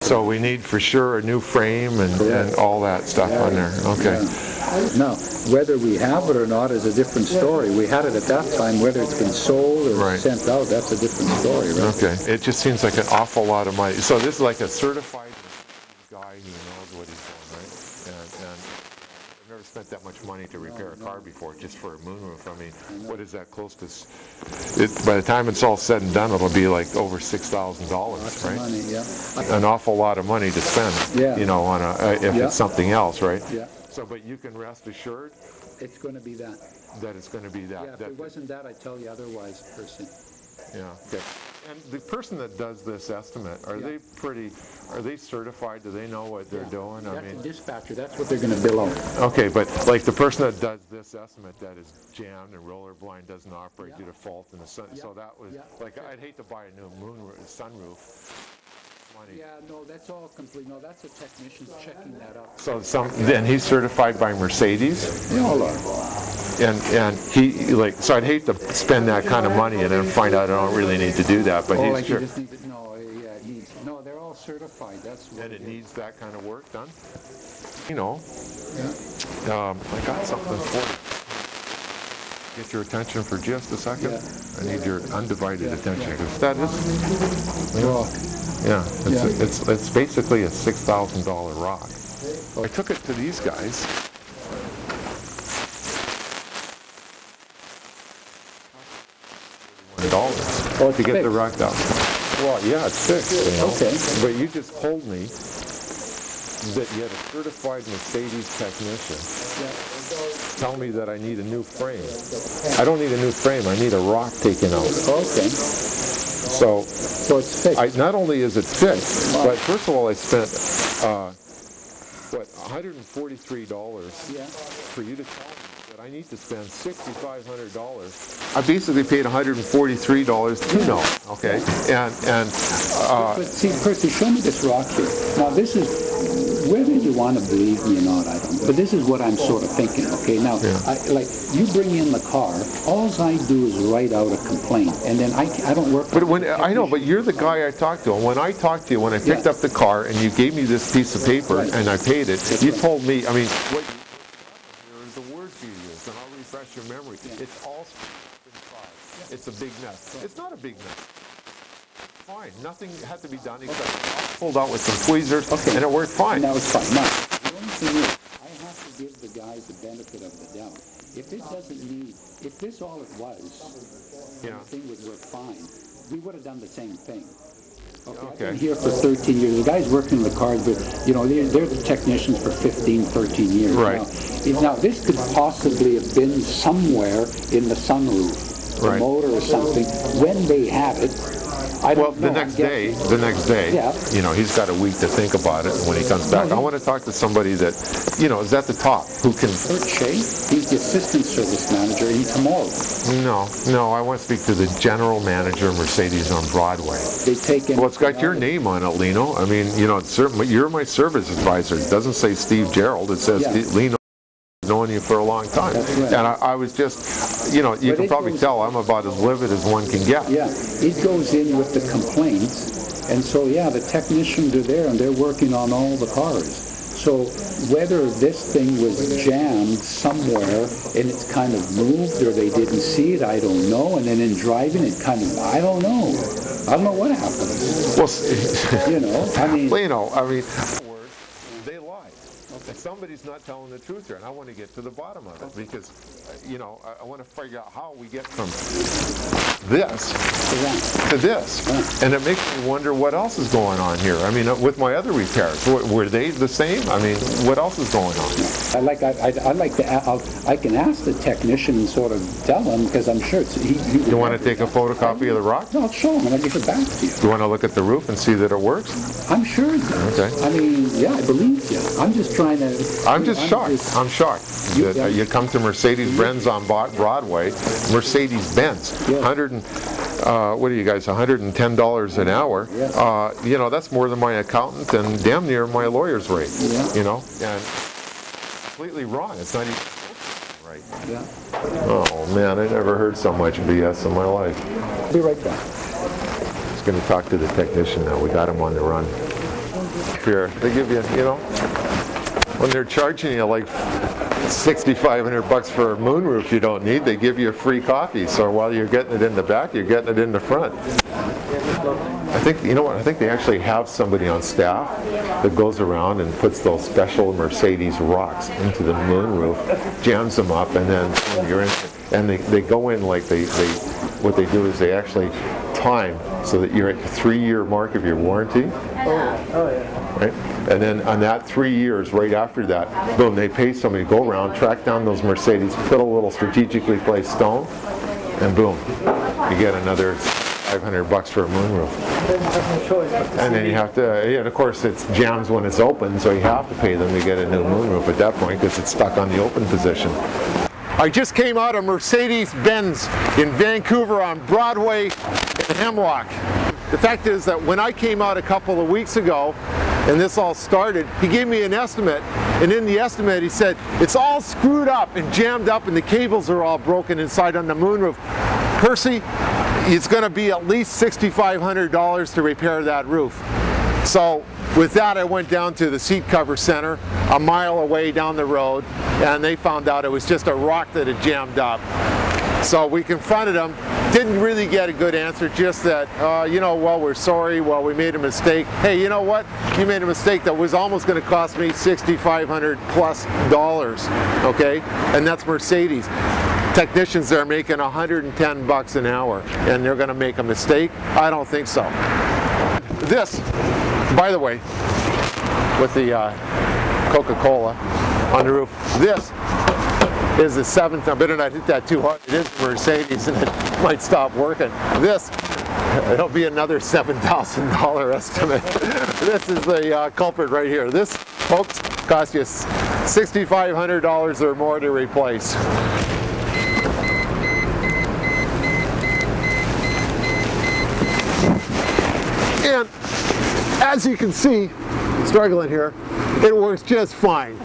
So we need for sure a new frame and all that stuff on there. Okay. Yeah. Now, whether we have it or not is a different story. We had it at that time. Whether it's been sold or sent out, that's a different story, right? Okay. It just seems like an awful lot of money. So this is like a certified guy who knows what he's doing, right? And I've never spent that much money to repair a car before, just for a moonroof. I mean, what is that close to? By the time it's all said and done, it'll be like over $6,000, right? Money, yeah. An awful lot of money to spend, you know, on if it's something else, right? Yeah. So, but you can rest assured it's going to be that. That it's going to be that. Yeah, if it wasn't that, I'd tell you otherwise, Percy. Yeah. Okay. And the person that does this estimate, are they certified? Do they know what they're doing? That's a dispatcher. That's what they're going to bill out. Okay, but like the person that does this estimate that is jammed and roller blind doesn't operate due to fault in the sun. So that was like, I'd hate to buy a new sunroof. Money. Yeah, no, that's all complete. No, that's a technician checking that up. So then he's certified by Mercedes? And he, like, so I'd hate to spend that kind of money and then find out I don't really need to do that, but he's sure. No, they're all certified. That's what and it needs that kind of work done? You know, I got something for you. Get your attention for just a second. I need your undivided attention. Because that is... Yeah, it's basically a $6,000 rock. I took it to these guys. $41 to get the rock out. Well, yeah, it's fixed. You know? Okay. But you just told me that you had a certified Mercedes technician tell me that I need a new frame. I don't need a new frame. I need a rock taken out. Okay. So it's fixed. Not only is it fixed, but first of all, I spent $143 for you to tell me that I need to spend $6,500. I basically paid $143 to know. Okay, but see, Percy, show me this rock here. Now, this is whether you want to believe me or not, I don't know. But this is what I'm sort of thinking, okay? Now, like, you bring in the car, all I do is write out a complaint, and then I don't work... But I know, but you're the guy I talked to, and when I talked to you, when I picked up the car, and you gave me this piece of paper, and I paid it, you told me, I mean, what there is the words you use, and I'll refresh your memory. It's all inside. It's a big mess. It's not a big mess. Fine. Nothing had to be done except pulled out with some tweezers, and it worked fine. That was fine. Now, the only thing is, I have to give the guys the benefit of the doubt. If this doesn't need, if this all it was, the thing would work fine, we would have done the same thing. Okay. I've been here for 13 years. The guys working the cars, but they're the technicians for 15, 13 years. Right. Now this could possibly have been somewhere in the sunroof, the motor or something. When they have it. Well, the next day, you know, he's got a week to think about it. And when he comes back, I want to talk to somebody that, you know, is at the top, who can... Kurt Shea, he's the assistant service manager in tomorrow. No, I want to speak to the general manager of Mercedes on Broadway. They take in... Well, it's got your name on it, Lino. I mean, you know, you're my service advisor. It doesn't say Steve Gerald. It says Lino. Known you for a long time, and I was just, you know, you can probably tell I'm about as livid as one can get. Yeah, it goes in with the complaints, and so the technicians are there and they're working on all the cars. So whether this thing was jammed somewhere and it's kind of moved or they didn't see it, I don't know. And then in driving it kind of, I don't know what happened. Well, you know, I mean, they lie. And somebody's not telling the truth here, and I want to get to the bottom of it because, you know, I want to figure out how we get from this to this. And it makes me wonder what else is going on here. I mean, with my other repairs, were they the same? I mean, what else is going on? I can ask the technician and sort of tell him, because I'm sure it's... You want to take a photocopy of the rock? No, I'll show him and I'll give it back to you. Do you want to look at the roof and see that it works? I'm sure it does. Okay. I mean, I believe you. I'm just trying to... I'm just shocked. I'm shocked that you come to Mercedes-Benz on Broadway, Mercedes-Benz, what are you guys, $110 an hour? You know, that's more than my accountant and damn near my lawyer's rate. You know, and completely wrong. It's not even right. Oh man, I never heard so much BS in my life. Be right back. Just going to talk to the technician now. We got him on the run. Here, they give you, you know, when they're charging you like $6,500 for a moonroof you don't need, they give you a free coffee. So while you're getting it in the back, you're getting it in the front. I think, you know what, I think they actually have somebody on staff that goes around and puts those special Mercedes rocks into the moonroof, jams them up, and then you're in, and they go in like what they do is they actually time so that you're at the 3-year mark of your warranty. Oh yeah. Right? And then on that 3 years, right after that, boom, they pay somebody to go around, track down those Mercedes, put a little strategically placed stone, and boom, you get another $500 for a moonroof. And then you have to, and of course it's jams when it's open, so you have to pay them to get a new moonroof at that point because it's stuck on the open position. I just came out of Mercedes-Benz in Vancouver on Broadway in Hemlock. The fact is that when I came out a couple of weeks ago and this all started, he gave me an estimate, and in the estimate he said it's all screwed up and jammed up and the cables are all broken inside on the moonroof. Percy, it's going to be at least $6,500 to repair that roof. So with that, I went down to the seat cover center a mile away down the road, and they found out it was just a rock that had jammed up. So we confronted them, didn't really get a good answer, just that, you know, well, we're sorry, well, we made a mistake. Hey, you know what? You made a mistake that was almost going to cost me $6,500 plus, okay? And that's Mercedes. Technicians there are making $110 an hour, and they're going to make a mistake? I don't think so. This, by the way, with the Coca-Cola on the roof, this is the 7th, I better not hit that too hard, it is Mercedes and it might stop working. This, it'll be another $7,000 estimate. This is the culprit right here. This, folks, costs you $6,500 or more to replace. And as you can see, struggling here, it works just fine.